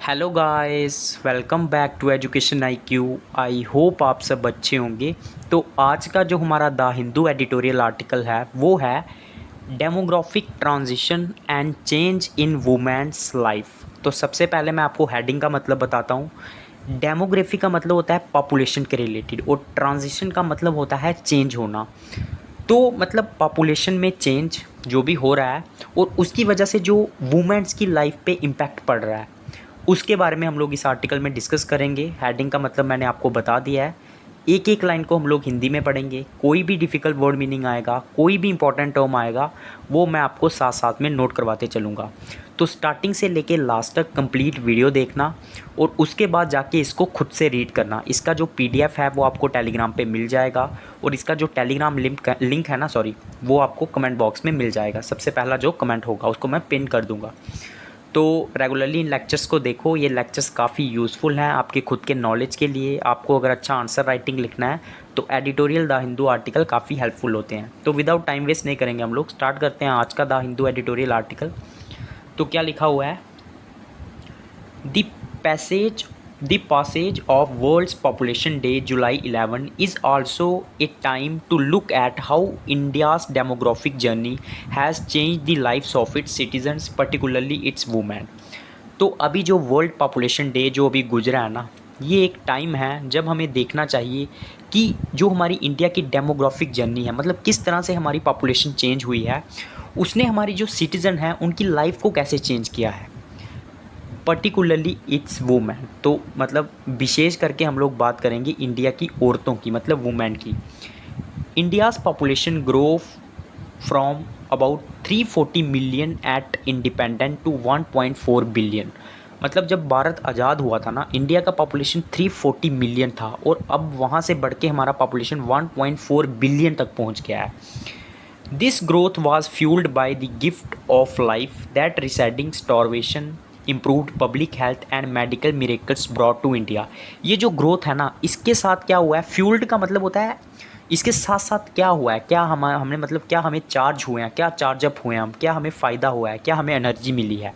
Hello guys, welcome back to education I Q. I hope आप सब अच्छे होंगे। तो आज का जो हमारा द हिंदू एडिटोरियल आर्टिकल है वो है demographic transition and change in women's life. तो सबसे पहले मैं आपको हेडिंग का मतलब बताता हूँ। डेमोग्राफी का मतलब होता है पॉपुलेशन के रिलेटेड और ट्रांजिशन का मतलब होता है चेंज होना। तो मतलब पॉपुलेशन में चेंज जो भी हो रहा है और उसकी वजह से जो वुमेन्स की लाइफ पे इम्पैक्ट पड़ रहा है उसके बारे में हम लोग इस आर्टिकल में डिस्कस करेंगे। हेडिंग का मतलब मैंने आपको बता दिया है। एक एक लाइन को हम लोग हिंदी में पढ़ेंगे। कोई भी डिफ़िकल्ट वर्ड मीनिंग आएगा, कोई भी इंपॉर्टेंट टर्म आएगा, वो मैं आपको साथ साथ में नोट करवाते चलूँगा। तो स्टार्टिंग से लेके लास्ट तक कंप्लीट वीडियो देखना और उसके बाद जाके इसको खुद से रीड करना। इसका जो पीडीएफ है वो आपको टेलीग्राम पे मिल जाएगा और इसका जो टेलीग्राम लिंक है ना, वो आपको कमेंट बॉक्स में मिल जाएगा। सबसे पहला जो कमेंट होगा उसको मैं पिन कर दूँगा। तो रेगुलरली इन लेक्चर्स को देखो। ये लेक्चर्स काफ़ी यूज़फुल हैं आपके खुद के नॉलेज के लिए। आपको अगर अच्छा आंसर राइटिंग लिखना है तो एडिटोरियल द हिंदू आर्टिकल काफ़ी हेल्पफुल होते हैं। तो विदाउट टाइम वेस्ट नहीं करेंगे, हम लोग स्टार्ट करते हैं आज का द हिंदू एडिटोरियल आर्टिकल। तो क्या लिखा हुआ है? The passage The passage of World's Population Day, July 11, is also a time to look at how India's demographic journey has changed the lives of its citizens, particularly its women. तो अभी जो world population day जो अभी गुजरा है ना, ये एक टाइम है जब हमें देखना चाहिए कि जो हमारी इंडिया की डेमोग्राफिक जर्नी है, मतलब किस तरह से हमारी पॉपुलेशन चेंज हुई है, उसने हमारी जो सिटीज़न हैं उनकी लाइफ को कैसे चेंज किया है, पर्टिकुलरली इट्स वुमेन। तो मतलब विशेष करके हम लोग बात करेंगे इंडिया की औरतों की, मतलब वुमेन की। India's population grow from about 340 million at independent to 1.4 billion. मतलब जब भारत आज़ाद हुआ था ना, इंडिया का पॉपुलेशन 340 मिलियन था और अब वहाँ से बढ़ के हमारा पॉपुलेशन 1.4 बिलियन तक पहुँच गया है। This growth was fueled by the gift of life that receding starvation, improved public health and medical miracles brought to India। ये जो ग्रोथ है ना, इसके साथ क्या हुआ है? फ्यूल्ड का मतलब होता है इसके साथ साथ क्या हुआ है, क्या हमने मतलब क्या हमें चार्ज हुए हैं, क्या चार्ज अप हुए हैं हम, क्या हमें फ़ायदा हुआ है, क्या हमें एनर्जी मिली है,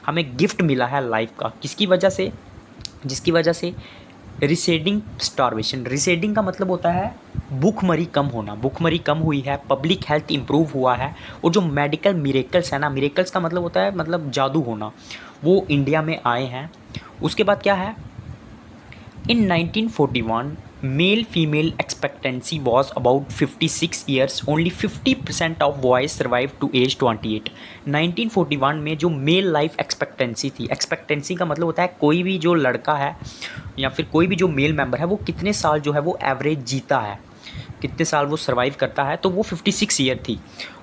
हमें गिफ्ट मिला है लाइफ का। किसकी वजह से? जिसकी वजह से रिसेडिंग स्टारवेशन। रिसेडिंग का मतलब होता है भूखमरी कम होना। भूखमरी कम हुई है, पब्लिक हेल्थ इंप्रूव हुआ है और जो मेडिकल मिरेकल्स है ना, मिरेकल्स का मतलब होता है मतलब जादू होना, वो इंडिया में आए हैं। उसके बाद क्या है? In 1941, male female expectancy was about 56 years. Only 50% of boys survived to age 28. 1941 में जो मेल लाइफ एक्सपेक्टेंसी थी, एक्सपेक्टेंसी का मतलब होता है कोई भी जो लड़का है या फिर कोई भी जो मेल मेंबर है वो कितने साल जो है वो एवरेज जीता है, कितने साल वो सर्वाइव करता है, तो वो 56 ईयर थी।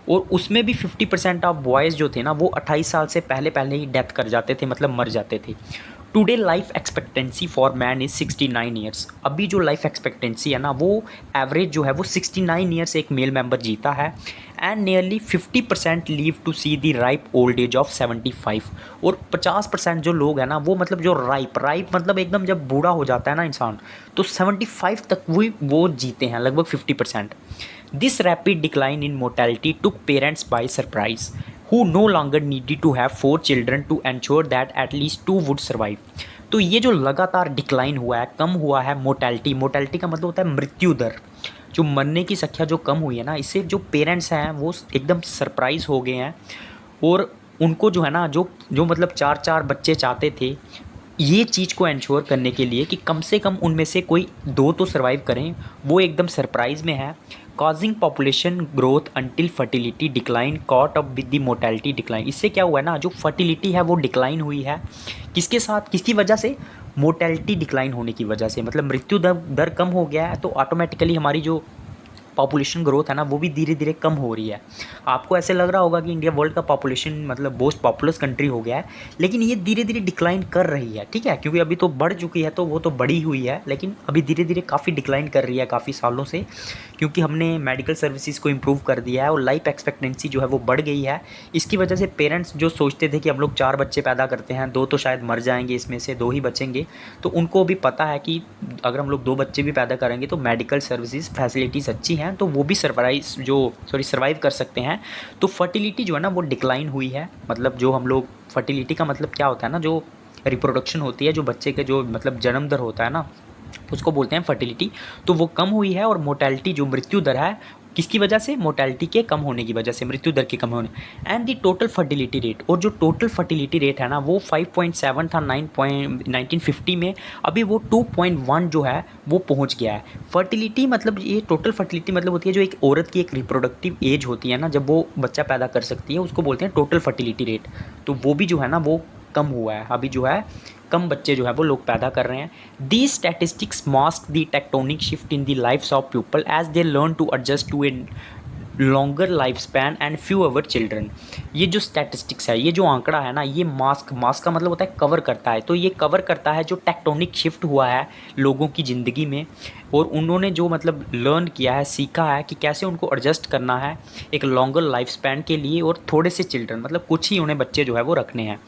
और उसमें भी 50% ऑफ बॉयज़ जो थे ना वो 28 साल से पहले पहले ही डेथ कर जाते थे, मतलब मर जाते थे। Today life expectancy for man is 69 years. अभी जो लाइफ एक्सपेक्टेंसी है ना, वो एवरेज जो है वो 69 ईयर्स एक मेल मेंबर जीता है। And nearly 50% live to see the ripe old age of 75। और 50% जो लोग हैं ना वो मतलब जो राइप मतलब एकदम जब बूढ़ा हो जाता है ना इंसान, तो 75 तक वो जीते हैं, लगभग 50%। This rapid decline in mortality took parents by surprise, who no longer needed to have 4 children to ensure that at least 2 would survive। तो ये जो लगातार डिक्लाइन हुआ है, कम हुआ है मोर्टेलिटी। मोर्टेलिटी का मतलब होता है मृत्यु दर, जो मरने की संख्या जो कम हुई है ना, इससे जो पेरेंट्स हैं वो एकदम सरप्राइज हो गए हैं। और उनको जो है ना, जो जो मतलब 4 बच्चे चाहते थे, ये चीज़ को इंश्योर करने के लिए कि कम से कम उनमें से कोई 2 तो सर्वाइव करें, वो एकदम सरप्राइज में है। Causing population growth until fertility decline caught up with the mortality decline. इससे क्या हुआ है ना, जो फर्टिलिटी है वो डिक्लाइन हुई है। किसके साथ, किसकी वजह से? मोर्टेलिटी डिक्लाइन होने की वजह से, मतलब मृत्यु दर कम हो गया है, तो ऑटोमेटिकली हमारी जो पॉपुलेशन ग्रोथ है ना वो भी धीरे धीरे कम हो रही है। आपको ऐसे लग रहा होगा कि इंडिया वर्ल्ड का पॉपुलेशन मतलब मोस्ट पॉपुलस कंट्री हो गया है, लेकिन ये धीरे धीरे डिक्लाइन कर रही है, ठीक है, क्योंकि अभी तो बढ़ चुकी है तो वो तो बड़ी हुई है, लेकिन अभी धीरे धीरे काफ़ी डिक्लाइन कर रही है काफ़ी सालों से, क्योंकि हमने मेडिकल सर्विसेज को इम्प्रूव कर दिया है और लाइफ एक्सपेक्टेंसी जो है वो बढ़ गई है। इसकी वजह से पेरेंट्स जो सोचते थे कि हम लोग 4 बच्चे पैदा करते हैं, 2 तो शायद मर जाएंगे, इसमें से 2 ही बचेंगे, तो उनको भी पता है कि अगर हम लोग 2 बच्चे भी पैदा करेंगे तो मेडिकल सर्विसेज फैसिलिटीज़ अच्छी हैं, तो वो भी सर्वाइव कर सकते हैं। तो फर्टिलिटी जो है ना वो डिक्लाइन हुई है। मतलब जो हम लोग, फर्टिलिटी का मतलब क्या होता है ना, जो रिप्रोडक्शन होती है, जो बच्चे के जो मतलब जन्म दर होता है ना, उसको बोलते हैं फर्टिलिटी, तो वो कम हुई है। और मोर्टेलिटी जो मृत्यु दर है, किसकी वजह से? मोर्टेलिटी के कम होने की वजह से, मृत्यु दर के कम होने। And the total fertility rate, और जो टोटल फर्टिलिटी रेट है ना वो 5.7 था 1950 में, अभी वो 2.1 जो है वो पहुंच गया है। फर्टिलिटी मतलब ये टोटल फर्टिलिटी मतलब होती है जो एक औरत की एक रिप्रोडक्टिव एज होती है ना, जब वो बच्चा पैदा कर सकती है, उसको बोलते हैं टोटल फर्टिलिटी रेट। तो वो भी जो है ना वो कम हुआ है, अभी जो है कम बच्चे जो है वो लोग पैदा कर रहे हैं। These statistics mask the tectonic shift in the lives of people as they learn to adjust to a longer life span and fewer children. ये जो स्टैटिस्टिक्स है, ये जो आंकड़ा है ना, ये मास्क का मतलब होता है कवर करता है। तो ये कवर करता है जो टेक्टोनिक शिफ्ट हुआ है लोगों की ज़िंदगी में, और उन्होंने जो मतलब लर्न किया है, सीखा है कि कैसे उनको एडजस्ट करना है एक लॉन्गर लाइफ स्पैन के लिए, और थोड़े से चिल्ड्रन मतलब कुछ ही उन्हें बच्चे जो है वो रखने हैं।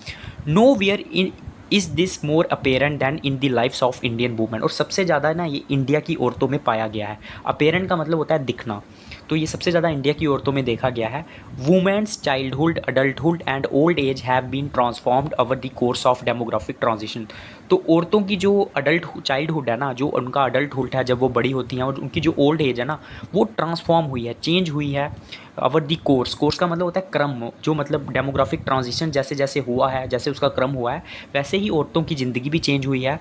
Nowhere in is this more apparent than in the lives of Indian women. और सबसे ज़्यादा ना ये इंडिया की औरतों में पाया गया है। अपेरेंट का मतलब होता है दिखना, तो ये सबसे ज़्यादा इंडिया की औरतों में देखा गया है। Women's childhood, adulthood and old age have been transformed over the course of demographic transition. तो औरतों की जो चाइल्डहुड है ना, जो उनका अडल्टहुड है जब वो बड़ी होती हैं, और उनकी जो ओल्ड एज है ना वो ट्रांसफॉर्म हुई है, चेंज हुई है ओवर दी कोर्स का मतलब होता है क्रम, जो मतलब डेमोग्राफिक ट्रांजिशन जैसे जैसे हुआ है, जैसे उसका क्रम हुआ है, वैसे ही औरतों की ज़िंदगी भी चेंज हुई है।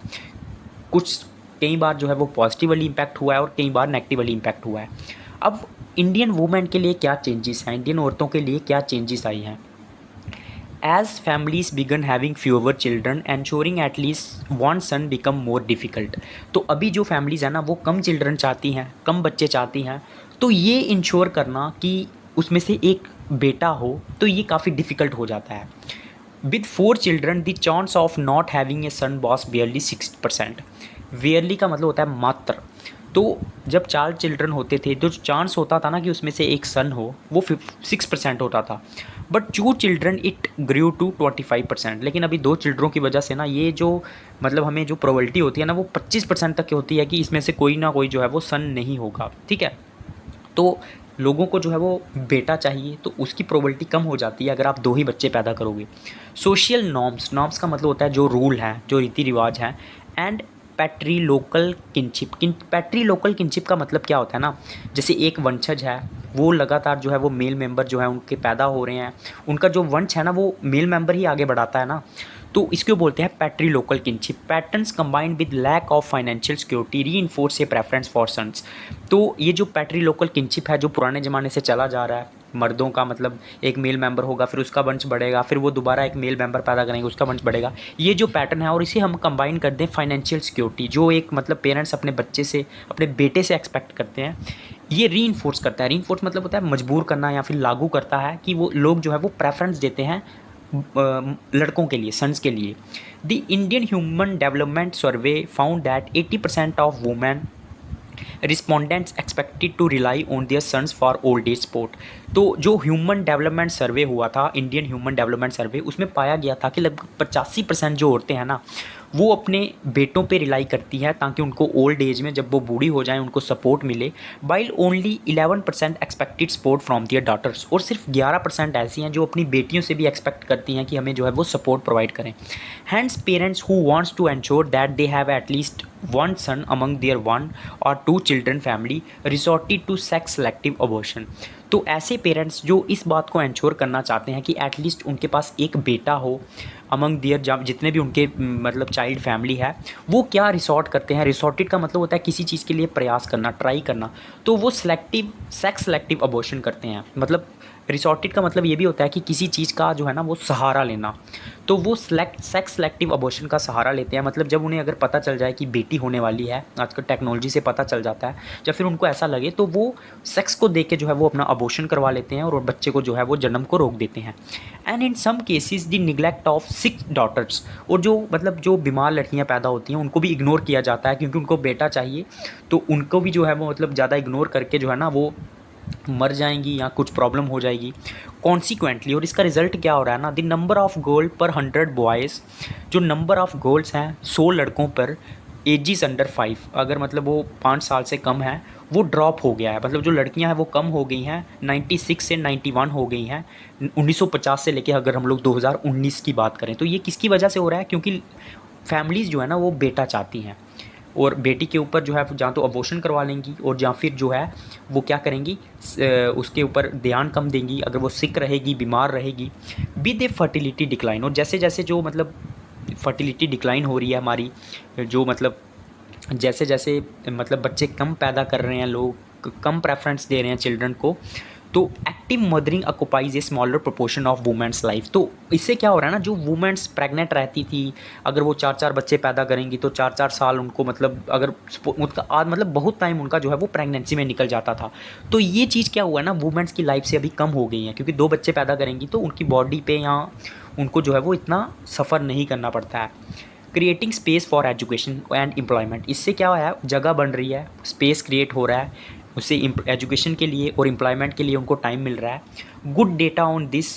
कुछ कई बार जो है वो पॉजिटिवली इम्पैक्ट हुआ है और कई बार नेगेटिवली इम्पैक्ट हुआ है। अब इंडियन वुमेन के लिए क्या चेंजेस हैं, इंडियन औरतों के लिए क्या चेंजेस आई हैं? As families began having fewer children ensuring at least one son become more difficult. तो अभी जो फैमिलीज़ है ना वो कम चिल्ड्रन चाहती हैं, कम बच्चे चाहती हैं, तो ये इंश्योर करना कि उसमें से एक बेटा हो तो ये काफ़ी डिफ़िकल्ट हो जाता है। With 4 children the chance of not having a son was barely 6%। Barely का मतलब होता है मात्र। तो जब 4 चिल्ड्रन होते थे, जो चांस होता था ना कि उसमें से एक सन हो, वो 6% होता था। But 2 children it grew to 25%। लेकिन अभी 2 चिल्ड्रों की वजह से ना ये जो मतलब हमें जो प्रोबेबिलिटी होती है ना वो 25% तक की होती है कि इसमें से कोई ना कोई जो है वो सन नहीं होगा। ठीक है, तो लोगों को जो है वो बेटा चाहिए, तो उसकी प्रोबेबिलिटी कम हो जाती है अगर आप 2 ही बच्चे पैदा करोगे। सोशल नॉर्म्स का मतलब होता है जो रूल हैं, जो रीति रिवाज हैं। And patrilocal kinship. Patrilocal kinship का मतलब क्या होता है ना, जैसे एक वंशज है, वो लगातार जो है वो मेल मेंबर जो है उनके पैदा हो रहे हैं, उनका जो वंश है ना वो मेल मेंबर ही आगे बढ़ाता है ना, तो इसको बोलते हैं patrilocal kinship. Patterns combined with lack of financial security reinforce a preference for sons. तो ये जो पैट्रीलोकल किनशिप है जो पुराने ज़माने से चला जा रहा है, मर्दों का मतलब एक मेल मेंबर होगा, फिर उसका वंश बढ़ेगा, फिर वो दोबारा एक मेल मेंबर पैदा करेंगे, उसका वंश बढ़ेगा, ये जो पैटर्न है, और इसे हम कंबाइन कर दें फाइनेंशियल सिक्योरिटी, जो एक मतलब पेरेंट्स अपने बच्चे से, अपने बेटे से एक्सपेक्ट करते हैं, ये रीइंफोर्स करता है। रीइंफोर्स मतलब होता है मजबूर करना या फिर लागू करता है कि वो लोग जो है वो प्रेफरेंस देते हैं लड़कों के लिए, सन्स के लिए। The Indian human development survey found that 80% of women respondents expected to rely on their sons for old age support. तो जो ह्यूमन डेवलपमेंट सर्वे हुआ था, इंडियन ह्यूमन डेवलपमेंट सर्वे, उसमें पाया गया था कि लगभग 85% जो औरतें हैं ना वो अपने बेटों पे रिलाई करती हैं ताकि उनको ओल्ड एज में जब वो बूढ़ी हो जाएं उनको सपोर्ट मिले। While only 11% expected support from their daughters. और सिर्फ 11% ऐसी हैं जो अपनी बेटियों से भी एक्सपेक्ट करती हैं कि हमें जो है वो सपोर्ट प्रोवाइड करें। Hands parents who wants to ensure that they have at least one son among their 1 or 2 children family resorted to sex selective abortion. तो ऐसे पेरेंट्स जो इस बात को एंश्योर करना चाहते हैं कि एटलीस्ट उनके पास एक बेटा हो अमंग दियर, जितने भी उनके मतलब चाइल्ड फैमिली है, वो क्या रिसॉर्ट करते हैं। रिसॉर्टेड का मतलब होता है किसी चीज़ के लिए प्रयास करना, ट्राई करना, तो वो सेक्स सेलेक्टिव अबॉर्शन करते हैं। मतलब रिसॉर्टेड का मतलब ये भी होता है कि किसी चीज़ का जो है ना वो सहारा लेना, तो वो सेक्स सेलेक्टिव अबॉर्शन का सहारा लेते हैं। मतलब जब उन्हें अगर पता चल जाए कि बेटी होने वाली है, आजकल टेक्नोलॉजी से पता चल जाता है, जब फिर उनको ऐसा लगे तो वो सेक्स को देख के जो है वो अपना अबॉर्शन करवा लेते हैं और बच्चे को जो है वो जन्म को रोक देते हैं। And in some cases the neglect of 6 daughters. और जो मतलब जो बीमार लड़कियां पैदा होती हैं उनको भी इग्नोर किया जाता है क्योंकि उनको बेटा चाहिए, तो उनको भी जो है वो मतलब ज़्यादा इग्नोर करके जो है ना वो मर जाएंगी या कुछ प्रॉब्लम हो जाएगी कॉन्सिक्वेंटली। और इसका रिजल्ट क्या हो रहा है ना, द नंबर ऑफ गर्ल पर 100 बॉयज़, जो नंबर ऑफ गर्ल्स हैं 100 लड़कों पर एजिस अंडर 5, अगर मतलब वो 5 साल से कम है, वो ड्रॉप हो गया है। मतलब जो लड़कियां हैं वो कम हो गई हैं, 96 से 91 हो गई हैं 1950 से लेके, अगर हम लोग 2019 की बात करें तो। ये किसकी वजह से हो रहा है? क्योंकि फैमिलीज़ जो है ना वो बेटा चाहती हैं, और बेटी के ऊपर जो है जहाँ तो अबॉर्शन करवा लेंगी, और जहाँ फिर जो है वो क्या करेंगी, उसके ऊपर ध्यान कम देंगी। अगर वो सिक रहेगी, बीमार रहेगी, विद ए फर्टिलिटी डिक्लाइन। और जैसे जैसे जो मतलब फर्टिलिटी डिक्लाइन हो रही है हमारी, जो मतलब जैसे जैसे मतलब बच्चे कम पैदा कर रहे हैं, लोग कम प्रेफरेंस दे रहे हैं चिल्ड्रन को, तो active mothering occupies a smaller proportion of women's life. तो इससे क्या हो रहा है ना, जो वुमेंस प्रेग्नेंट रहती थी, अगर वो 4-4 बच्चे पैदा करेंगी तो 4-4 साल उनको, मतलब अगर उनका आज मतलब बहुत टाइम उनका जो है वो प्रेगनेंसी में निकल जाता था। तो ये चीज़ क्या हुआ है ना, वुमेंस की लाइफ से अभी कम हो गई है, क्योंकि 2 बच्चे पैदा करेंगी तो उनकी बॉडी पे या उनको जो है वो इतना सफ़र नहीं करना पड़ता है। Creating space for education and employment, इससे क्या है, जगह बन रही है, स्पेस क्रिएट हो रहा है, उससे एजुकेशन के लिए और एम्प्लॉयमेंट के लिए उनको टाइम मिल रहा है। Good data on this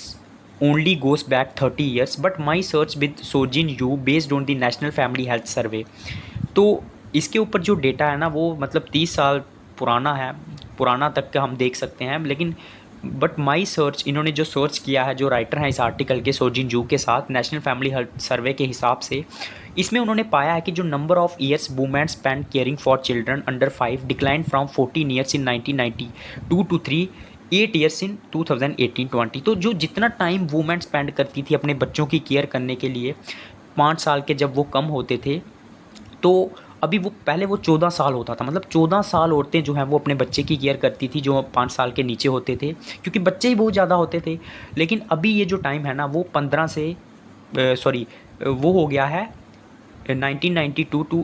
only goes back 30 years, but my search with Sozin you based on the national family health survey. तो इसके ऊपर जो डेटा है ना वो मतलब 30 साल पुराना है, पुराना तक का हम देख सकते हैं। लेकिन बट माई सर्च, इन्होंने जो सर्च किया है, जो राइटर हैं इस आर्टिकल के, सोजिन जू के साथ, नेशनल फैमिली हेल्थ सर्वे के हिसाब से, इसमें उन्होंने पाया है कि जो number of years women spend caring for children under 5 decline from 14 years in 1992 to 8 years in 2018-20। तो जो जितना टाइम वुमेन स्पेंड करती थी अपने बच्चों की केयर करने के लिए, 5 साल के जब वो कम होते थे, तो अभी वो पहले वो 14 साल होता था। मतलब 14 साल औरतें जो हैं वो अपने बच्चे की केयर करती थी जो 5 साल के नीचे होते थे, क्योंकि बच्चे ही बहुत ज़्यादा होते थे। लेकिन अभी ये जो टाइम है ना वो 15 से वो हो गया है 1992 टू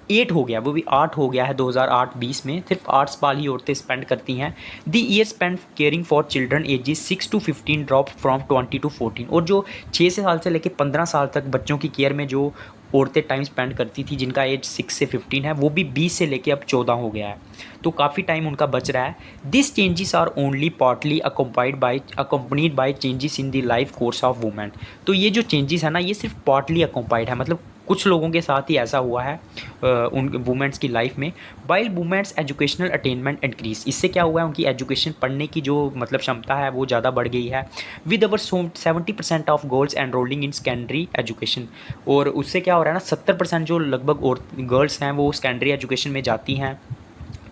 8 हो गया, वो भी 8 हो गया है 2008-20 में। सिर्फ 8 साल ही औरतें स्पेंड करती हैं। The year spend caring for children ages 6 to 15 drop from 20 to 14। और जो 6 साल से लेकर 15 साल तक बच्चों की केयर में जो औरतें टाइम स्पेंड करती थी, जिनका एज 6 से 15 है, वो भी 20 से लेके अब 14 हो गया है। तो काफ़ी टाइम उनका बच रहा है। This changes are only partly accompanied by changes in the life course of women. तो ये जो चेंजेस है ना ये सिर्फ पार्टली अकम्पाइड है, मतलब कुछ लोगों के साथ ही ऐसा हुआ है उन वुमेंस की लाइफ में। While women's educational attainment increase, इससे क्या हुआ है, उनकी एजुकेशन पढ़ने की जो मतलब क्षमता है वो ज़्यादा बढ़ गई है। With our 70% of girls enrolling in secondary education. और उससे क्या हो रहा है ना, 70% जो लगभग और गर्ल्स हैं वो सेकेंडरी एजुकेशन में जाती हैं।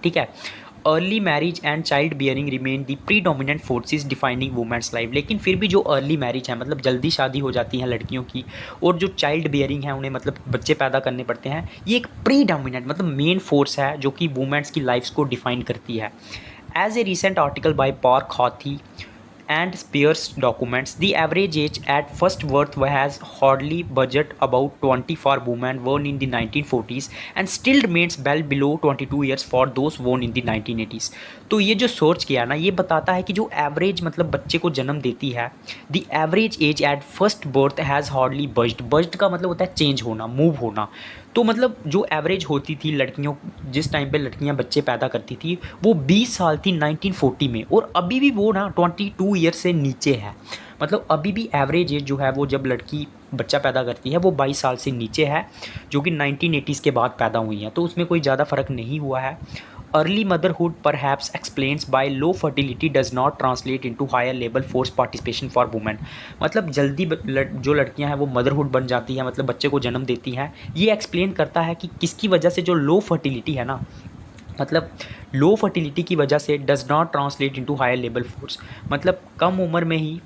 ठीक है। Early marriage and child bearing remain the predominant forces defining women's life. लेकिन फिर भी जो अर्ली मैरिज है, मतलब जल्दी शादी हो जाती है लड़कियों की, और जो चाइल्ड बियरिंग है, उन्हें मतलब बच्चे पैदा करने पड़ते हैं, ये एक प्रीडोमिनेंट मतलब मेन फोर्स है जो कि वुमेन्स की लाइफ्स को डिफाइन करती है। As a recent article by पार्क हॉथी and Spears documents, the average age at first birth has hardly budget about 20 for women born in the 1940s and still remains well below 22 years for those born in the 1980s। तो ये जो सोच किया ना, ये बताता है कि जो एवरेज मतलब बच्चे को जन्म देती है, the average age at first birth has hardly budged का मतलब होता है चेंज होना, मूव होना। तो मतलब जो एवरेज होती थी लड़कियों, जिस टाइम पे लड़कियां बच्चे पैदा करती थी, वो 20 साल थी 1940 में, और अभी भी वो ना 22 ईयर से नीचे है। मतलब अभी भी एवरेज एज जो है वो जब लड़की बच्चा पैदा करती है वो 22 साल से नीचे है, जो कि 1980s के बाद पैदा हुई हैं। तो उसमें कोई ज़्यादा फ़र्क नहीं हुआ है। Early motherhood perhaps explains by low fertility does not translate into higher level force participation for women. मतलब जल्दी जो लड़कियां हैं वो मदरहुड बन जाती हैं, मतलब बच्चे को जन्म देती हैं। ये एक्सप्लेन करता है कि किसकी वजह से जो लो फर्टिलिटी है ना, मतलब लो फर्टिलिटी की वजह से does not translate into higher level force, मतलब कम उम्र में ही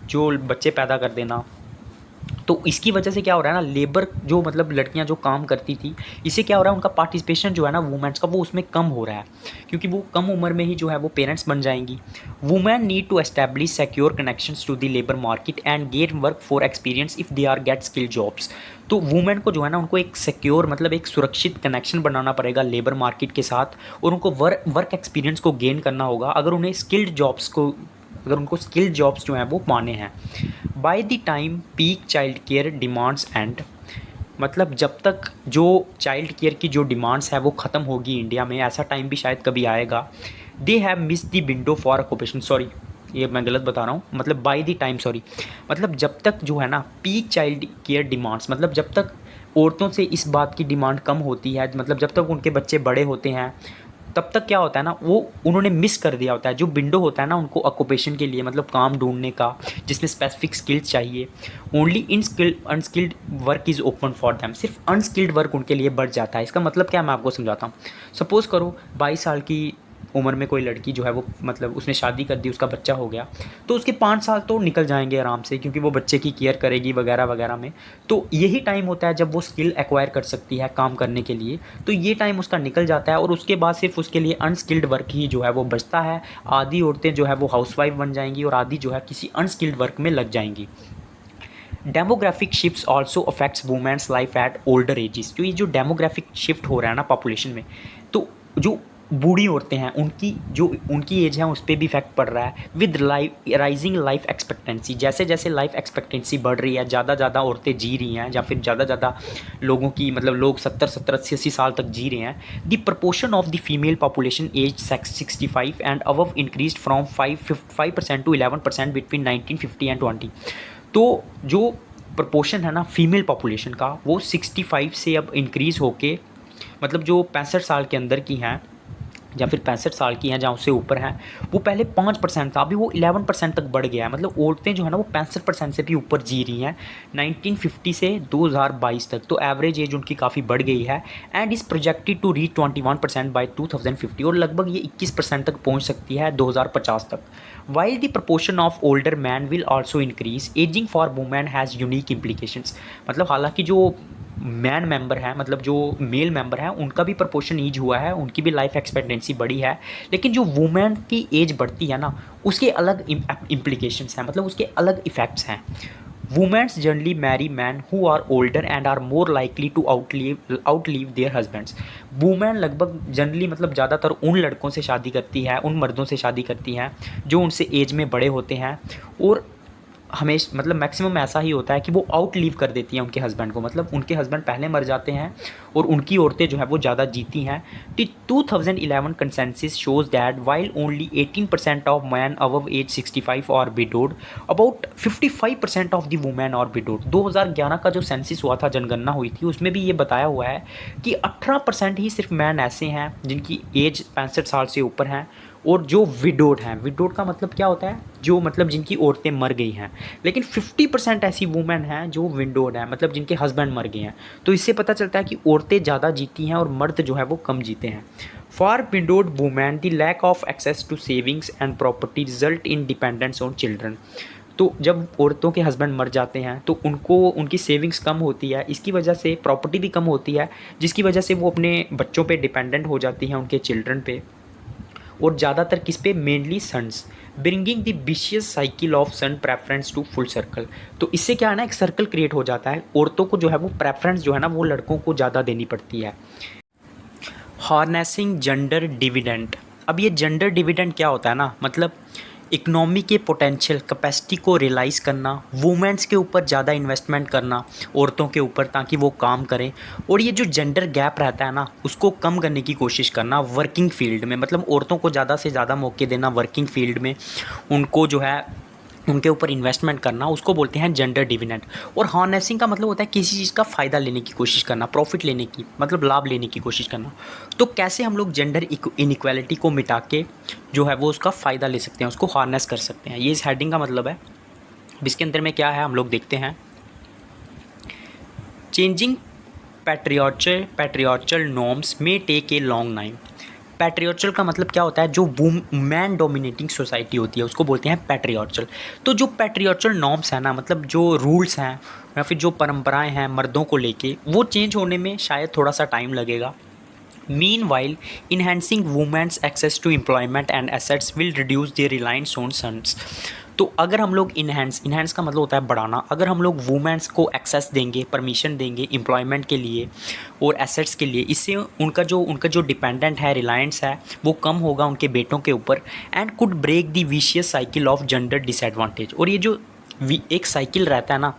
जो बच्चे पैदा कर देना। तो इसकी वजह से क्या हो रहा है ना, लेबर जो मतलब लड़कियां जो काम करती थी, इससे क्या हो रहा है, उनका पार्टिसिपेशन जो है ना वुमेन्स का, वो उसमें कम हो रहा है, क्योंकि वो कम उम्र में ही जो है वो पेरेंट्स बन जाएंगी। Women need to establish secure connections to the labour market and get work for experience if they are get skill jobs. तो वुमेन को जो है ना, उनको एक सिक्योर मतलब एक सुरक्षित कनेक्शन बनाना पड़ेगा लेबर मार्केट के साथ, और उनको वर्क एक्सपीरियंस को गेन करना होगा अगर उन्हें अगर उनको स्किल्ड जॉब्स जो हैं वो पाने हैं। By the time peak child care demands and, मतलब जब तक जो चाइल्ड केयर की जो डिमांड्स है वो ख़त्म होगी इंडिया में, ऐसा टाइम भी शायद कभी आएगा। They have miss the window for occupation, sorry ये मैं गलत बता रहा हूँ, मतलब बाय द टाइम, सॉरी, मतलब जब तक जो है ना पीक चाइल्ड केयर डिमांड्स, मतलब जब तक औरतों से इस बात की डिमांड कम होती है, मतलब जब तक उनके बच्चे बड़े होते हैं, तब तक क्या होता है ना, वो उन्होंने मिस कर दिया होता है। जो विंडो होता है ना उनको ऑक्यूपेशन के लिए, मतलब काम ढूंढने का जिसमें स्पेसिफिक स्किल्स चाहिए, only in skilled unskilled work is open for them, सिर्फ अनस्किल्ड वर्क उनके लिए बढ़ जाता है। इसका मतलब क्या है, मैं आपको समझाता हूँ। सपोज़ करो 22 साल की उम्र में कोई लड़की जो है वो, मतलब उसने शादी कर दी, उसका बच्चा हो गया, तो उसके 5 साल तो निकल जाएंगे आराम से, क्योंकि वो बच्चे की केयर करेगी वगैरह वगैरह में। तो यही टाइम होता है जब वो स्किल एक्वायर कर सकती है काम करने के लिए, तो ये टाइम उसका निकल जाता है और उसके बाद सिर्फ उसके लिए अनस्किल्ड वर्क ही जो है वो बचता है। आधी औरतें जो है वो हाउसवाइफ बन जाएंगी और आधी जो है किसी अनस्किल्ड वर्क में लग जाएंगी। Demographic shifts also affects women's life at older ages. जो ये जो डेमोग्राफिक शिफ्ट हो रहा है ना पॉपुलेशन में, तो जो बूढ़ी औरतें हैं उनकी जो उनकी एज है उस पर भी इफेक्ट पड़ रहा है। विद राइजिंग लाइफ एक्सपेक्टेंसी, जैसे जैसे लाइफ एक्सपेक्टेंसी बढ़ रही है, ज़्यादा ज़्यादा औरतें जी रही हैं, या फिर ज़्यादा ज़्यादा लोगों की, मतलब लोग 70-70 80-80 साल तक जी रहे हैं। The proportion of the female population age 65 and above increase from 5% to 11% between 1950 and 20। तो जो प्रपोर्शन है ना फीमेल पॉपुलेशन का, वो 65 से अब इंक्रीज़ होके, मतलब जो 65 साल के अंदर की हैं या फिर 65 साल की हैं जहाँ उससे ऊपर हैं, वो पहले 5% था, अभी वो 11% तक बढ़ गया है। मतलब औरतें जो है ना वो 65% से भी ऊपर जी रही हैं 1950 से 2022 तक। तो एवरेज एज उनकी काफ़ी बढ़ गई है and is projected to reach 21% by 2050, और लगभग ये 21% तक पहुँच सकती है 2050 तक। While the proportion of older men will also increase, aging for women has unique implications। मतलब हालांकि जो मैन मेंबर हैं, मतलब जो मेल मेंबर हैं, उनका भी प्रपोर्शन एज हुआ है, उनकी भी लाइफ एक्सपेक्टेंसी बढ़ी है, लेकिन जो वुमेन की एज बढ़ती है ना उसके अलग इम्प्लीकेशंस हैं, मतलब उसके अलग इफ़ेक्ट्स हैं। Womens generally marry man who are older and are more likely to outlive their husbands. Women लगभग जनरली, मतलब ज़्यादातर उन लड़कों से शादी करती है, उन मर्दों से शादी करती हैं जो उनसे एज में बड़े होते हैं, और हमेशा, मतलब मैक्सिमम ऐसा ही होता है कि वो आउट लीव कर देती हैं उनके हस्बैंड को, मतलब उनके हस्बैंड पहले मर जाते हैं और उनकी औरतें जो है वो ज़्यादा जीती हैं। 2011 consensus shows that while only 18% of man above age 65 are widowed, about 55% of the women are widowed. 2011 का जो सेंसिस हुआ था, जनगणना हुई थी, उसमें भी ये बताया हुआ है कि 18% ही सिर्फ मैन ऐसे हैं जिनकी एज 65 साल से ऊपर हैं, और जो विडोड हैं, विडोड का मतलब क्या होता है, जो मतलब जिनकी औरतें मर गई हैं। लेकिन 50% ऐसी वुमेन हैं जो विडोड हैं, मतलब जिनके हस्बैंड मर गए हैं। तो इससे पता चलता है कि औरतें ज़्यादा जीती हैं और मर्द जो है वो कम जीते हैं। For widowed women the lack of access to savings and property result in dependence on children. तो जब औरतों के हस्बैंड मर जाते हैं तो उनको उनकी सेविंग्स कम होती है, इसकी वजह से प्रॉपर्टी भी कम होती है, जिसकी वजह से वो अपने बच्चों पे डिपेंडेंट हो जाती हैं, उनके चिल्ड्रन पे, और ज़्यादातर किस पे, mainly sons, bringing the vicious cycle of son preference to full circle. तो इससे क्या है ना, एक सर्कल क्रिएट हो जाता है, औरतों को जो है वो प्रेफरेंस जो है ना वो लड़कों को ज़्यादा देनी पड़ती है। Harnessing gender dividend. अब ये जेंडर डिविडेंड क्या होता है ना, मतलब इकनॉमी के पोटेंशियल कैपेसिटी को रियलाइज़ करना, वुमेन्स के ऊपर ज़्यादा इन्वेस्टमेंट करना, औरतों के ऊपर, ताकि वो काम करें, और ये जो जेंडर गैप रहता है ना उसको कम करने की कोशिश करना वर्किंग फील्ड में, मतलब औरतों को ज़्यादा से ज़्यादा मौके देना वर्किंग फील्ड में, उनको जो है उनके ऊपर इन्वेस्टमेंट करना, उसको बोलते हैं जेंडर डिविडेंड। और हार्नेसिंग का मतलब होता है किसी चीज़ का फ़ायदा लेने की कोशिश करना, प्रॉफिट लेने की, मतलब लाभ लेने की कोशिश करना। तो कैसे हम लोग जेंडर इनइक्वालिटी को मिटा के जो है वो उसका फ़ायदा ले सकते हैं, उसको हार्नेस कर सकते हैं, ये इस हेडिंग का मतलब है। इसके अंदर में क्या है हम लोग देखते हैं। चेंजिंग पैट्रियार्चल नॉर्म्स में टेक ए लॉन्ग टाइम। पैट्रियार्चल का मतलब क्या होता है, जो मैन डोमिनेटिंग सोसाइटी होती है उसको बोलते हैं पैट्रियार्चल। तो जो पैट्रियार्चल नॉर्म्स हैं ना, मतलब जो रूल्स हैं या फिर जो परंपराएं हैं मर्दों को लेके, वो चेंज होने में शायद थोड़ा सा टाइम लगेगा। Meanwhile enhancing women's access to employment and assets will reduce their reliance on sons. तो अगर हम लोग इन्हेंस का मतलब होता है बढ़ाना, अगर हम लोग वुमेन्स को एक्सेस देंगे, परमिशन देंगे एम्प्लॉयमेंट के लिए और एसेट्स के लिए, इससे उनका जो डिपेंडेंट है, रिलायंस है, वो कम होगा उनके बेटों के ऊपर, and could break the vicious cycle of gender disadvantage. और ये जो एक साइकिल रहता है ना,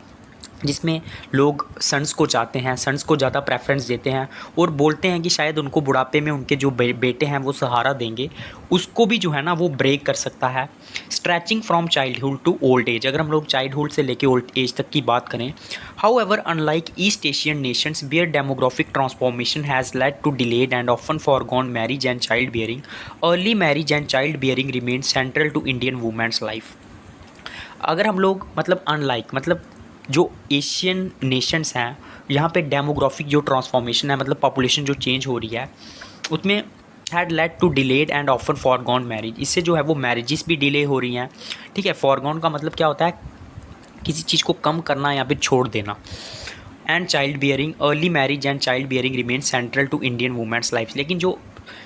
जिसमें लोग सन्स को चाहते हैं, सन्स को ज़्यादा प्रेफरेंस देते हैं और बोलते हैं कि शायद उनको बुढ़ापे में उनके जो बेटे हैं वो सहारा देंगे, उसको भी जो है ना वो ब्रेक कर सकता है। Stretching from childhood to old age, अगर हम लोग चाइल्डहुड से लेके ओल्ड एज तक की बात करें, however unlike East Asian nations where demographic transformation has led to delayed and often forgone marriage and child bearing, early marriage and child bearing remain central to Indian women's life. अगर हम लोग मतलब unlike मतलब जो Asian Nations हैं, यहाँ पे demographic जो ट्रांसफॉर्मेशन है, मतलब पॉपुलेशन जो चेंज हो रही है, उसमें had led to delayed and often forgone marriage, इससे जो है वो मैरिजेस भी डिले हो रही हैं। ठीक है, फॉरगॉन का मतलब क्या होता है, किसी चीज़ को कम करना या फिर छोड़ देना। And child bearing, early marriage and child bearing remain central to Indian women's life, लेकिन जो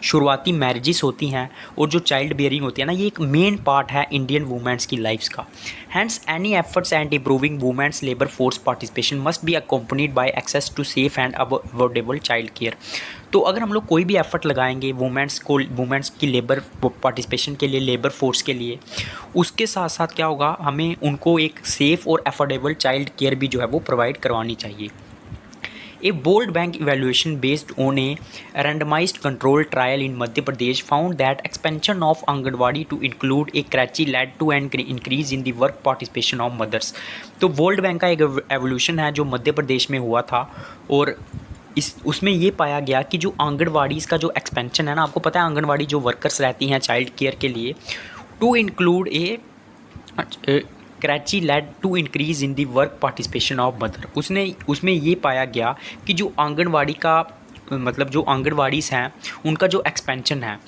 शुरुआती मैरिजेस होती हैं और जो चाइल्ड बियरिंग होती है ना, ये एक मेन पार्ट है इंडियन वुमेन्स की लाइफ्स का। Hence any efforts and improving womens labour force participation must be accompanied by access to safe and affordable child care. तो अगर हम लोग कोई भी एफर्ट लगाएंगे वुमेन्स की लेबर पार्टिसिपेशन के लिए, लेबर फोर्स के लिए, उसके साथ साथ क्या होगा, हमें उनको एक सेफ़ और अफोर्डेबल चाइल्ड केयर भी जो है वो प्रोवाइड करवानी चाहिए। A World Bank evaluation based on a randomized controlled trial in Madhya Pradesh found that expansion of Anganwadi to include a Karachi led to an increase in the work participation of mothers। तो world bank का एक evolution है जो मध्य प्रदेश में हुआ था और उसमें ये पाया गया कि जो आंगनवाड़ीज़ का जो एक्सपेंशन है ना, आपको पता है आंगनवाड़ी जो वर्कर्स रहती हैं चाइल्ड केयर के लिए, to include a Karachi led to increase in the work participation of mother. उसमें ये पाया गया कि जो आंगनवाड़ी का मतलब जो आंगनवाड़ीज़ हैं उनका जो एक्सपेंशन है,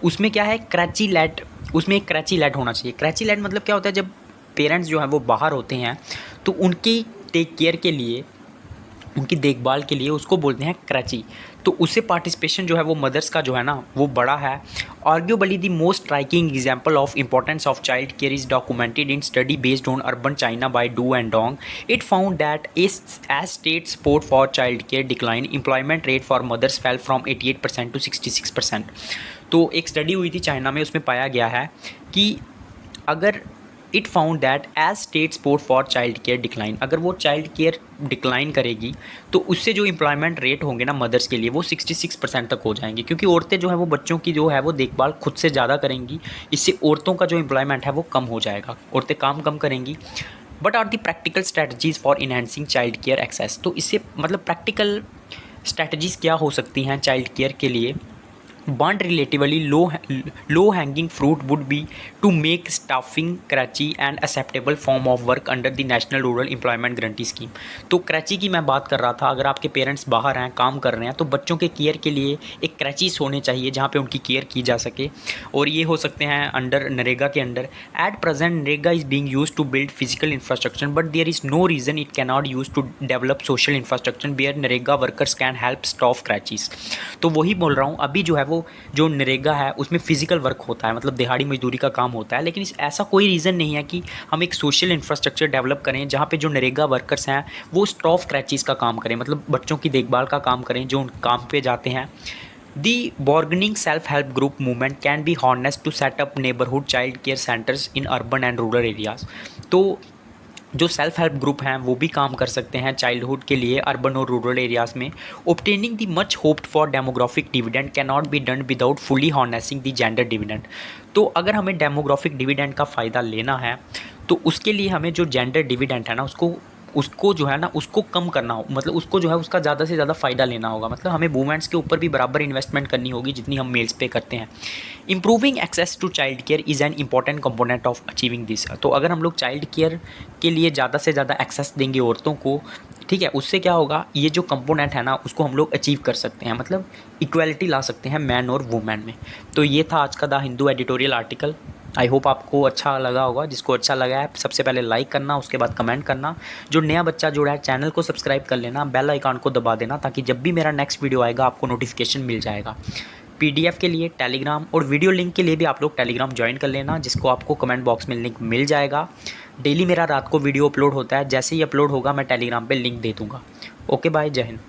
उसमें क्या है, कराची लेड, उसमें एक कराची लेड होना चाहिए। कराची लेड मतलब क्या होता है, जब पेरेंट्स जो हैं वो बाहर होते हैं तो उनकी टेक केयर के लिए, उनकी देखभाल के लिए उसको बोलते हैं कराची। तो उससे पार्टिसिपेशन जो है वो मदर्स का जो है ना वो बड़ा है। Arguably the most striking example of importance of child care is documented in study based on urban China by Du and Dong. It found that as state support for child care decline, employment rate for mothers fell from 88% to 66%। तो एक study हुई थी China में, उसमें पाया गया है कि अगर it found that as state support for child care decline, अगर वो चाइल्ड केयर डिक्लाइन करेगी तो उससे जो एम्प्लॉयमेंट रेट होंगे ना मदर्स के लिए वो 66% तक हो जाएंगे, क्योंकि औरतें जो है वो बच्चों की जो है वो देखभाल खुद से ज़्यादा करेंगी। इससे औरतों का जो एम्प्लॉयमेंट है वो कम हो जाएगा, औरतें काम कम करेंगी। But are the practical strategies for enhancing child care access, तो इससे मतलब प्रैक्टिकल स्ट्रैटेजीज़ क्या हो सकती हैं चाइल्ड केयर के लिए। One relatively low hanging fruit would be to make staffing Karachi an acceptable form of work under the National Rural Employment Guarantee Scheme। तो कराची की मैं बात कर रहा था, अगर आपके पेरेंट्स बाहर हैं, काम कर रहे हैं, तो बच्चों के केयर के लिए एक कराचीज़ होने चाहिए जहाँ पे उनकी केयर की जा सके, और ये हो सकते हैं अंडर नरेगा के under. At present NREGA is being used to build physical infrastructure, but there is no reason it can not use to develop social infrastructure where NREGA workers can help staff creches. तो वही बोल रहा हूँ, अभी जो है वो जो नरेगा है उसमें फ़िज़िकल वर्क होता है, मतलब दिहाड़ी मजदूरी का काम होता है, लेकिन ऐसा कोई रीज़न नहीं है कि हम एक सोशल इंफ्रास्ट्रक्चर डेवलप करें जहाँ पे जो नरेगा वर्कर्स हैं वो स्टाफ क्रैचेस का काम करें, मतलब बच्चों की देखभाल का काम करें जो काम पे जाते हैं। The burgeoning self help group movement can be harness to set up neighbourhood child care centres in urban and rural areas. तो जो सेल्फ हेल्प ग्रुप हैं वो भी काम कर सकते हैं चाइल्डहुड के लिए अर्बन और रूरल एरियाज़ में। Obtaining the much hoped for demographic dividend can not be done without fully harnessing the gender dividend. तो अगर हमें डेमोग्राफिक डिविडेंड का फ़ायदा लेना है तो उसके लिए हमें जो जेंडर डिविडेंड है ना उसको जो है ना उसको कम करना हो, मतलब उसको जो है उसका ज़्यादा से ज़्यादा फ़ायदा लेना होगा, मतलब हमें वुमेन्स के ऊपर भी बराबर इन्वेस्टमेंट करनी होगी जितनी हम मेल्स पे करते हैं। Improving access to child care is an important component of achieving this. तो अगर हम लोग चाइल्ड केयर के लिए ज़्यादा से ज़्यादा एक्सेस देंगे औरतों को, ठीक है, उससे क्या होगा, ये जो कंपोनेंट है ना उसको हम लोग अचीव कर सकते हैं, मतलब इक्वलिटी ला सकते हैं मैन और वुमेन में। तो ये था आज का the Hindu editorial article. I hope आपको अच्छा लगा होगा। जिसको अच्छा लगा है सबसे पहले लाइक करना, उसके बाद कमेंट करना। जो नया बच्चा जुड़ा है चैनल को सब्सक्राइब कर लेना, बेल आइकन को दबा देना, ताकि जब भी मेरा नेक्स्ट वीडियो आएगा आपको नोटिफिकेशन मिल जाएगा। पीडीएफ के लिए टेलीग्राम और वीडियो लिंक के लिए भी आप लोग टेलीग्राम ज्वाइन कर लेना, जिसको आपको कमेंट बॉक्स में लिंक मिल जाएगा। डेली मेरा रात को वीडियो अपलोड होता है, जैसे ही अपलोड होगा मैं टेलीग्राम पे लिंक दे दूँगा। ओके बाय, जय हिंद।